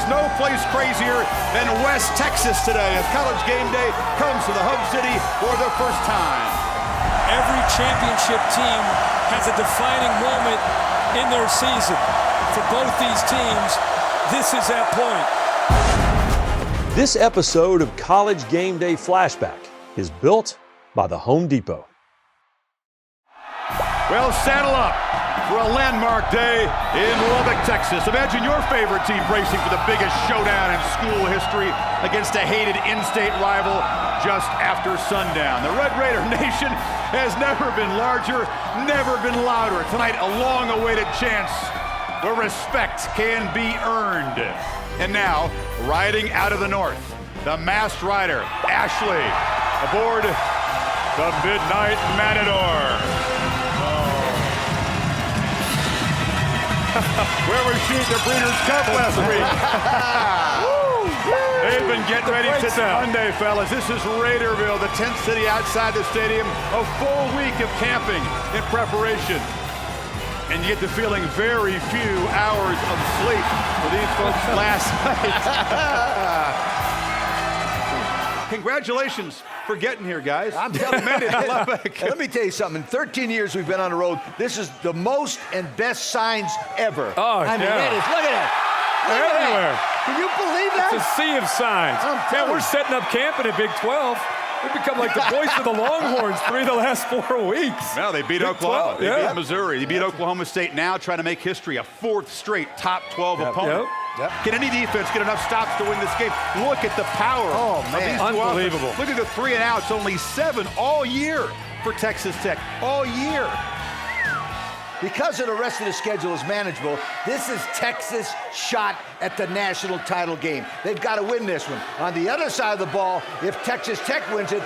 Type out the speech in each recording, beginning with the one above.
no place crazier than West Texas today as College GameDay comes to the hub city for the first time. Every championship team has a defining moment in their season. For both these teams, this is that point. This episode of College GameDay Flashback is built by the Home Depot. Well, saddle up for a landmark day in Lubbock, Texas. Imagine your favorite team bracing for the biggest showdown in school history against a hated in-state rival just after sundown. The Red Raider Nation has never been larger, never been louder. Tonight, a long-awaited chance where respect can be earned. And now, riding out of the north, the masked rider, Ashley, aboard the Midnight Matador. Where was she at the Breeders' Cup last week? They've been getting ready since Monday, fellas. This is Raiderville, the tent city outside the stadium. A full week of camping in preparation. And you get the feeling very few hours of sleep for these folks last night. Congratulations for getting here, guys. I'm telling you, let me tell you something. In 13 years we've been on the road, this is the most and best signs ever. Oh, I mean, it is. Look at that. They're everywhere. Can you believe that? It's a sea of signs. Man, we're setting up camp in a Big 12. We've become like the voice of the Longhorns 3 of the last 4 weeks. Well, they beat Oklahoma. 12, they beat Missouri. They beat Oklahoma State, now trying to make history, a 4th straight top 12 opponent. Can any defense get enough stops to win this game? Look at the power of these two unbelievable. offenses. Look at the 3 and outs, only 7 all year for Texas Tech, all year. Because of the rest of the schedule is manageable, this is Texas' shot at the national title game. They've got to win this one. On the other side of the ball, if Texas Tech wins it,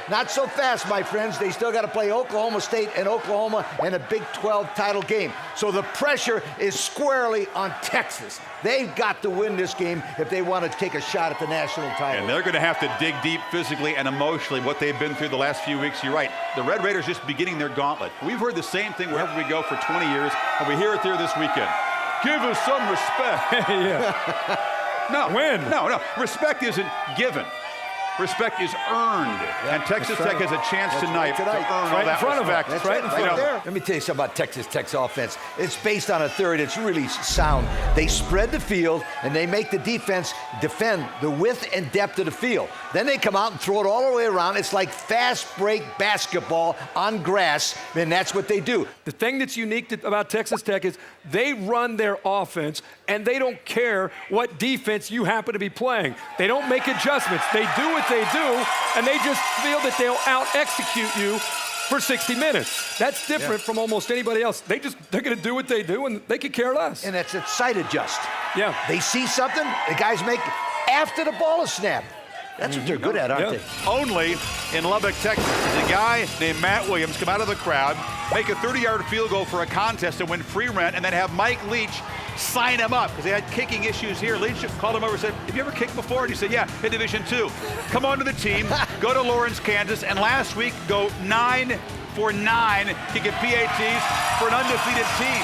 not so fast, my friends. They still got to play Oklahoma State and Oklahoma in a Big 12 title game. So the pressure is squarely on Texas. They've got to win this game if they want to take a shot at the national title. And they're going to have to dig deep physically and emotionally, what they've been through the last few weeks. You're right. The Red Raiders just beginning their gauntlet. We've heard the same thing wherever we go for 20 years, and we hear it there this weekend. Give us some respect. No. Respect isn't given. Respect is earned. And Texas Tech has a chance tonight to earn all that respect. That's right in front of there. Let me tell you something about Texas Tech's offense. It's based on a third. It's really sound. They spread the field, and they make the defense defend the width and depth of the field. Then they come out and throw it all the way around. It's like fast break basketball on grass, and that's what they do. The thing that's unique about Texas Tech is they run their offense, and they don't care what defense you happen to be playing. They don't make adjustments. They do what they do, and they just feel that they'll out-execute you for 60 minutes. That's different from almost anybody else. They're going to do what they do, and they could care less. And that's a sight adjust. Yeah. They see something, the guys make after the ball is snapped. That's what they're good at, aren't they? Only in Lubbock, Texas, a guy named Matt Williams come out of the crowd, make a 30-yard field goal for a contest and win free rent, and then have Mike Leach sign him up because they had kicking issues here. Leach called him over and said, have you ever kicked before? And he said, yeah, in Division II. Come on to the team, go to Lawrence, Kansas, and last week go 9 for 9 kicking PATs for an undefeated team.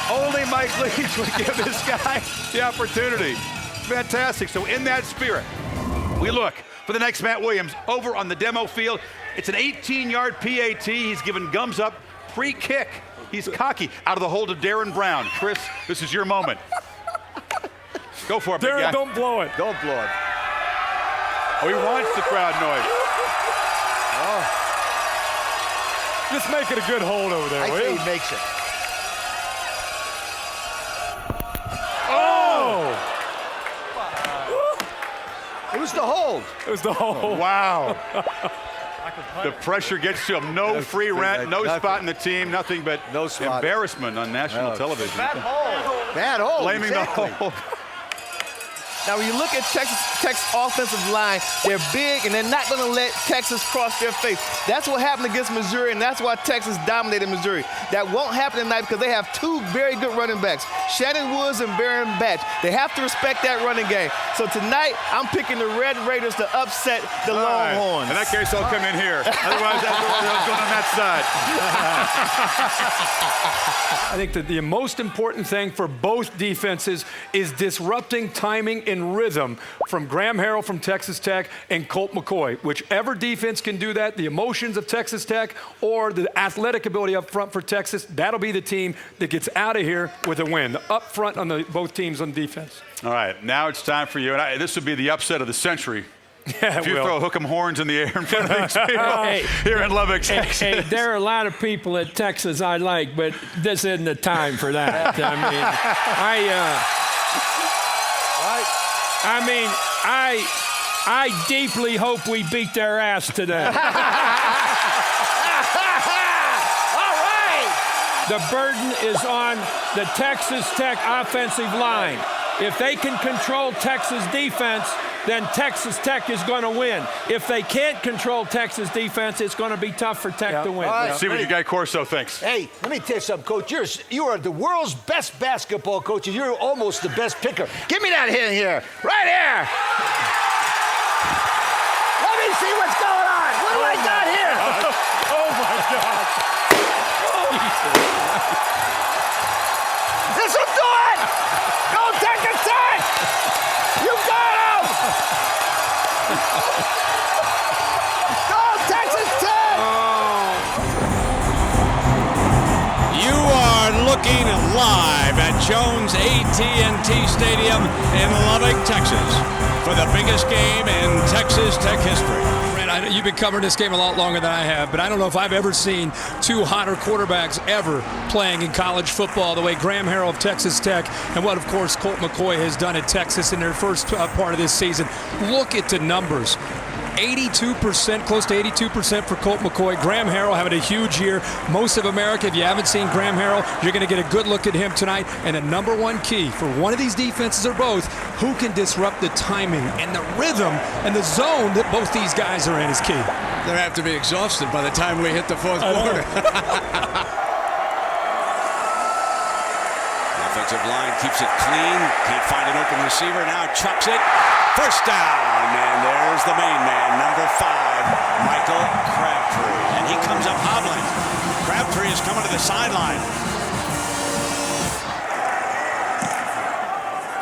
Only Mike Leach would give this guy the opportunity. Fantastic. So in that spirit, we look for the next Matt Williams over on the demo field. It's an 18-yard PAT. He's given gums up, pre-kick. He's cocky out of the hold of Darren Brown. Chris, this is your moment. Go for it, big guy. Darren, don't blow it. Don't blow it. Oh, he wants the crowd noise. Just make it a good hold over there, I will say you? he makes it. It was the hold. It was the hold. Wow. The pressure gets to him. No free rent, no spot in the team, nothing but embarrassment on national television. Bad hold. Bad hold. Blaming the hold. Now, when you look at Texas offensive line, they're big, and they're not going to let Texas cross their face. That's what happened against Missouri, and that's why Texas dominated Missouri. That won't happen tonight because they have 2 very good running backs, Shannon Woods and Baron Batch. They have to respect that running game. So tonight, I'm picking the Red Raiders to upset the Longhorns. In that case, I'll come in here. Otherwise, I'll go on that side. I think that the most important thing for both defenses is disrupting timing and rhythm from Graham Harrell from Texas Tech and Colt McCoy. Whichever defense can do that, the emotions of Texas Tech or the athletic ability up front for Texas, that'll be the team that gets out of here with a win. Up front on both teams on defense. All right, now it's time for you. And this would be the upset of the century. Yeah, if you throw hook 'em horns in the air in front of these people here in Lubbock, Texas. Hey, there are a lot of people at Texas I like, but this isn't the time for that. I deeply hope we beat their ass today. All right! The burden is on the Texas Tech offensive line. If they can control Texas defense, then Texas Tech is going to win. If they can't control Texas defense, it's going to be tough for Tech to win. Right. See what your guy Corso thinks. Hey, let me tell you something, Coach. You are the world's best basketball coach, and you're almost the best picker. Give me that hit here. Right here. Let me see what's going on. What do I got here? Oh, my God. This will do it! Go Texas Tech! You got him! Go Texas Tech! You are looking live at Jones AT&T Stadium in Lubbock, Texas, for the biggest game in Texas Tech history. You've been covering this game a lot longer than I have, but I don't know if I've ever seen two hotter quarterbacks ever playing in college football the way Graham Harrell of Texas Tech and what, of course, Colt McCoy has done at Texas in their first part of this season. Look at the numbers. 82%, close to 82% for Colt McCoy. Graham Harrell having a huge year. Most of America, if you haven't seen Graham Harrell, you're going to get a good look at him tonight. And the number one key for one of these defenses or both, who can disrupt the timing and the rhythm and the zone that both these guys are in is key. They'll have to be exhausted by the time we hit the fourth quarter. Offensive line keeps it clean. Can't find an open receiver. Now chucks it. First down. And there's the main man, number 5, Michael Crabtree. And he comes up hobbling. Crabtree is coming to the sideline.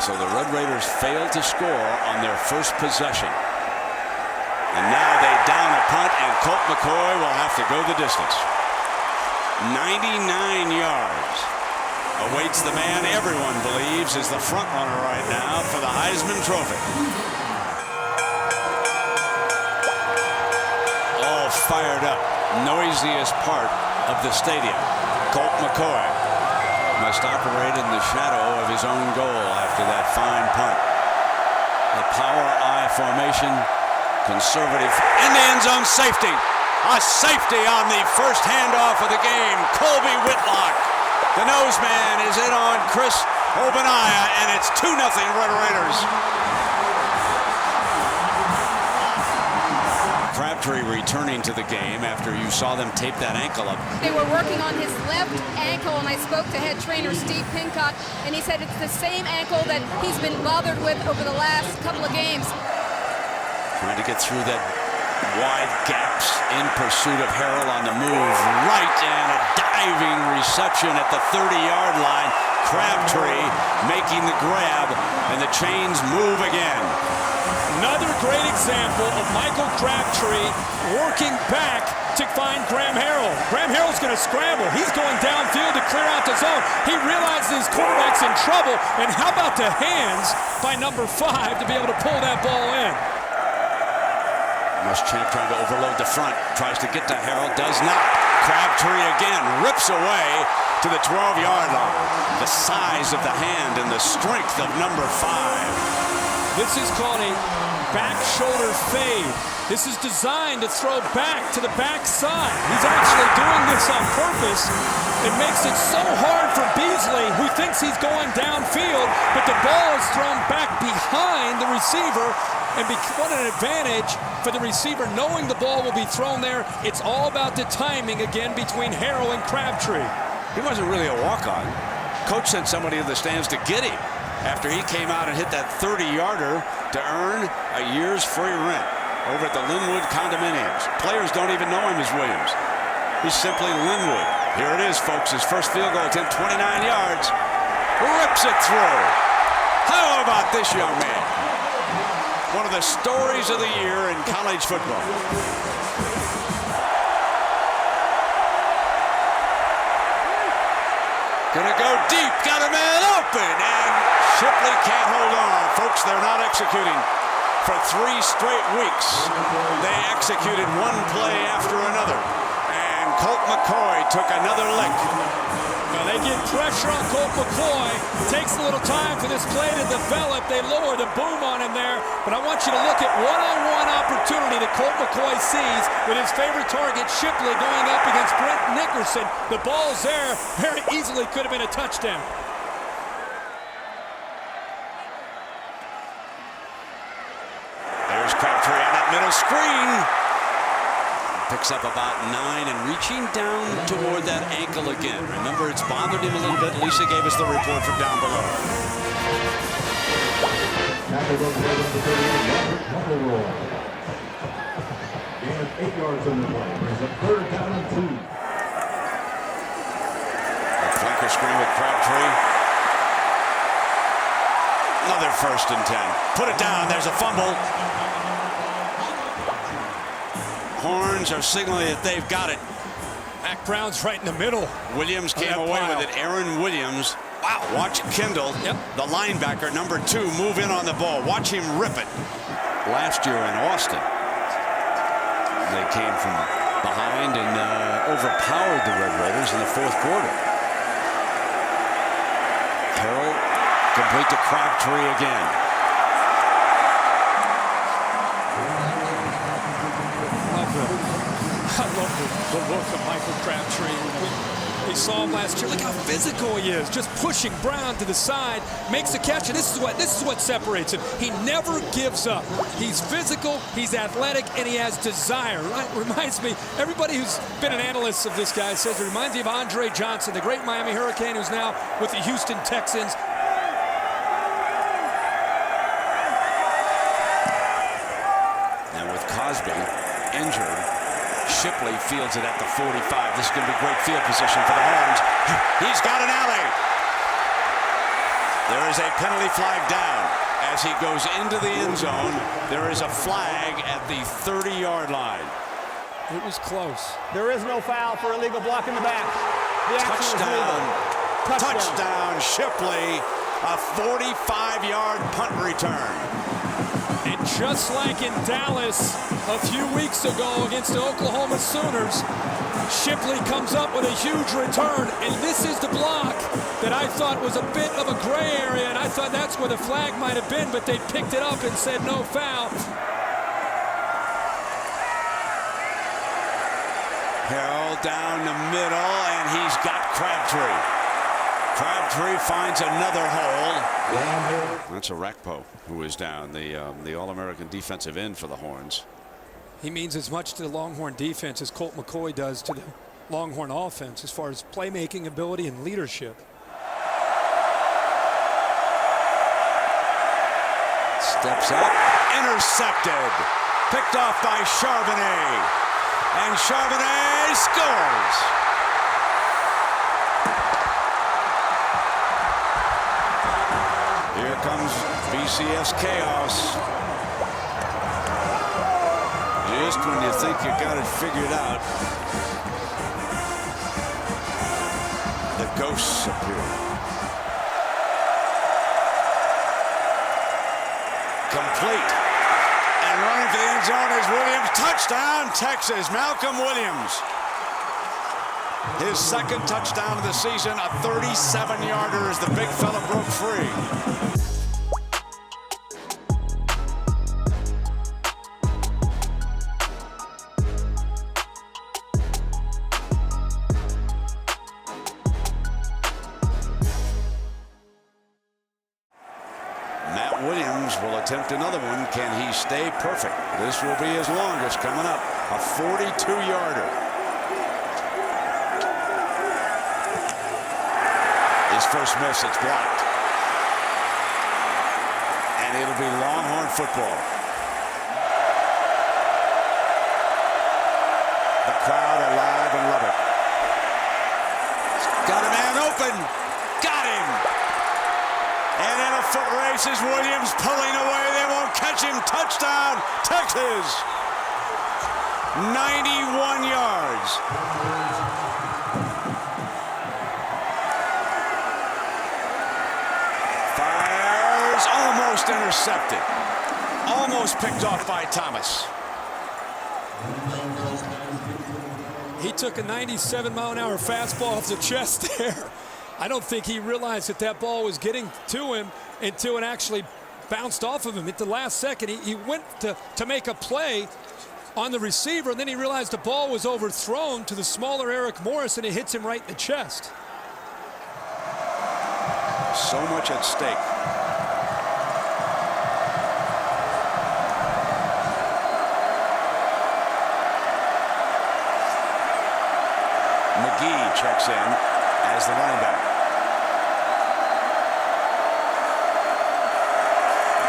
So the Red Raiders failed to score on their first possession. And now they down a punt, and Colt McCoy will have to go the distance. 99 yards. Awaits the man everyone believes is the front runner right now for the Heisman Trophy. All fired up. Noisiest part of the stadium. Colt McCoy must operate in the shadow of his own goal after that fine punt. The power I formation, conservative, in the end zone safety. A safety on the first handoff of the game. Colby Whitlock. The nose man is in on Chris Obaniah, and it's 2-0 Red Raiders. Crabtree returning to the game after you saw them tape that ankle up. They were working on his left ankle, and I spoke to head trainer Steve Pincock, and he said it's the same ankle that he's been bothered with over the last couple of games. Trying to get through that wide gaps in pursuit of Harrell on the move. Right, and a diving reception at the 30-yard line. Crabtree making the grab, and the chains move again. Another great example of Michael Crabtree working back to find Graham Harrell. Graham Harrell's going to scramble. He's going downfield to clear out the zone. He realizes his quarterback's in trouble, and how about the hands by number 5 to be able to pull that ball in? Muschamp trying to overload the front. Tries to get to Harrell. Does not. Crabtree again rips away to the 12-yard line. The size of the hand and the strength of number 5. This is called a back shoulder fade. This is designed to throw back to the backside. He's actually doing this on purpose. It makes it so hard for Beasley, who thinks he's going downfield, but the ball is thrown back behind the receiver. And what an advantage for the receiver knowing the ball will be thrown there. It's all about the timing again between Harrell and Crabtree. He wasn't really a walk-on. Coach sent somebody in the stands to get him. after he came out and hit that 30-yarder to earn a year's free rent over at the Linwood condominiums. Players don't even know him as Williams. He's simply Linwood. Here it is, folks. His first field goal attempt, 29 yards. Rips it through. How about this young man? One of the stories of the year in college football. Gonna go deep, got a man open, and Shipley can't hold on. Folks, they're not executing for 3 straight weeks. They executed one play after another, and Colt McCoy took another lick. Now they get pressure on Colt McCoy. Takes a little time for this play to develop. They lower the boom on him there, but I want you to look at one-on-one opportunity that Colt McCoy sees with his favorite target, Shipley, going up against Brent Nickerson. The ball's there. Very easily could have been a touchdown. There's Crabtree on that middle screen. Picks up about 9 and reaching down toward that ankle again. Remember, it's bothered him a little bit. Lisa gave us the report from down below. Gain of 8 yards on the play. There's a 3rd down and 2. A flanker screen with Crabtree. Another 1st and 10. Put it down. There's a fumble. Horns are signaling that they've got it. Mac Brown's right in the middle. Williams came away with it. Aaron Williams. Wow. Watch Kendall, the linebacker, number 2, move in on the ball. Watch him rip it. Last year in Austin, they came from behind and overpowered the Red Raiders in the 4th quarter. Carroll complete to Crabtree again. I love the look of Michael Crabtree. We saw him last year. Look how physical he is. Just pushing Brown to the side, makes a catch, and this is what separates him. He never gives up. He's physical, he's athletic, and he has desire. Right? Reminds me, everybody who's been an analyst of this guy says it reminds me of Andre Johnson, the great Miami Hurricane, who's now with the Houston Texans. And with Cosby injured, Shipley fields it at the 45. This is going to be great field position for the Horns. He's got an alley. There is a penalty flag down. As he goes into the end zone, there is a flag at the 30-yard line. It was close. There is no foul for illegal block in the back. The action was legal. Touchdown, Shipley. A 45-yard punt return. And just like in Dallas a few weeks ago against the Oklahoma Sooners, Shipley comes up with a huge return, and this is the block that I thought was a bit of a gray area, and I thought that's where the flag might have been, but they picked it up and said no foul. Harrell down the middle, and he's got Crabtree. Crabtree finds another hole. That's Arakpo who is down, the All-American defensive end for the Horns. He means as much to the Longhorn defense as Colt McCoy does to the Longhorn offense as far as playmaking ability and leadership. Steps up, intercepted, picked off by Charbonnet, and Charbonnet scores. Here comes BCS chaos. Just when you think you got it figured out, the ghosts appear. Complete. And running for the end zone is Williams. Touchdown, Texas. Malcolm Williams. His 2nd touchdown of the season, a 37-yarder as the big fella broke free. Will attempt another one. Can he stay perfect? This will be his longest coming up. A 42-yarder. His first miss, it's blocked. And it'll be Longhorn football. The crowd alive in Lubbock. Got a man open. Got him. And in a foot race is Williams pulling away. They won't catch him. Touchdown, Texas. 91 yards. Fires, almost intercepted. Almost picked off by Thomas. He took a 97-mile-an-hour fastball off the chest there. I don't think he realized that that ball was getting to him until it actually bounced off of him at the last second. He went to make a play on the receiver, and then he realized the ball was overthrown to the smaller Eric Morris, and it hits him right in the chest. So much at stake. McGee checks in as the running back.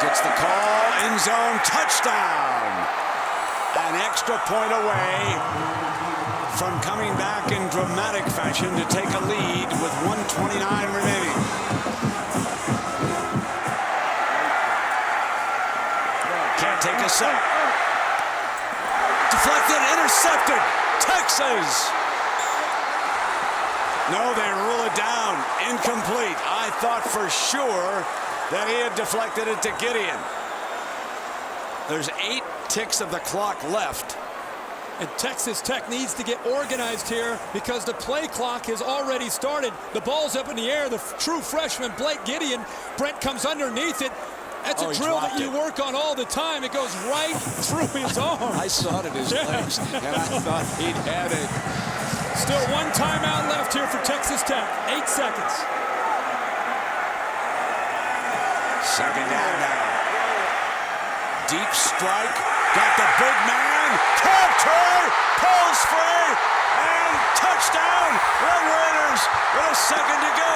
Gets the call, end zone, touchdown. An extra point away from coming back in dramatic fashion to take a lead with 1:29 remaining. Can't take a sack. Deflected, intercepted, Texas. No, they rule it down, incomplete. I thought for sure that he had deflected it to Gideon. There's 8 ticks of the clock left. And Texas Tech needs to get organized here because the play clock has already started. The ball's up in the air. The true freshman, Blake Gideon, Brent comes underneath it. That's a drill that you work on all the time. It goes right through his arm. I saw it in his legs, and I thought he'd had it. Still one timeout left here for Texas Tech. 8 seconds. Second down now. Deep strike. Got the big man. Crabtree pulls free. And touchdown. Red Raiders with a second to go.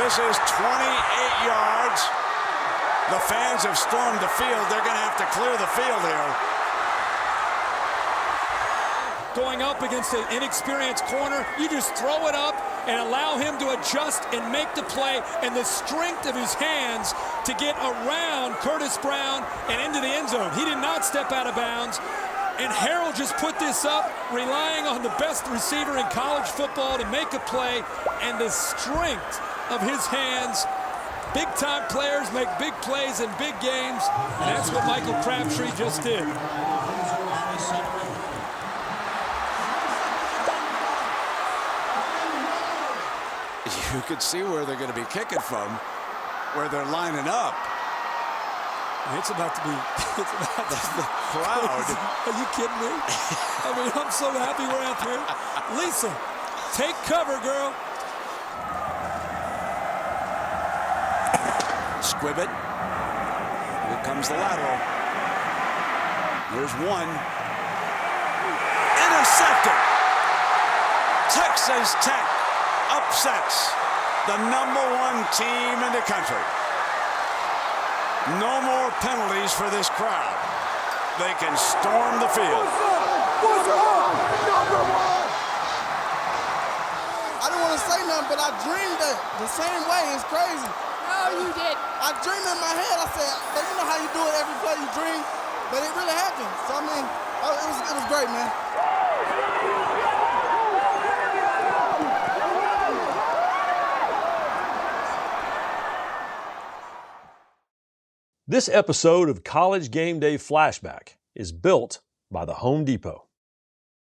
This is 28 yards. The fans have stormed the field. They're going to have to clear the field here. Going up against an inexperienced corner, you just throw it up and allow him to adjust and make the play, and the strength of his hands to get around Curtis Brown and into the end zone. He did not step out of bounds, and Harrell just put this up, relying on the best receiver in college football to make a play, and the strength of his hands. Big-time players make big plays in big games, and that's what Michael Crabtree just did. You could see where they're going to be kicking from, where they're lining up. It's about to be, it's about to be the crowd. Are you kidding me? I mean, I'm so happy we're out here. Lisa, take cover, girl. Squibbit. Here comes the lateral. There's one. Intercepted. Texas Tech upsets the #1 team in the country. No more penalties for this crowd. They can storm the field. I didn't want to say nothing, but I dreamed that the same way. It's crazy. No, you did. I dreamed in my head. I said, but you know how you do it every play you dream? But it really happened. So, I mean, it was great, man. This episode of College GameDay Flashback is built by the Home Depot.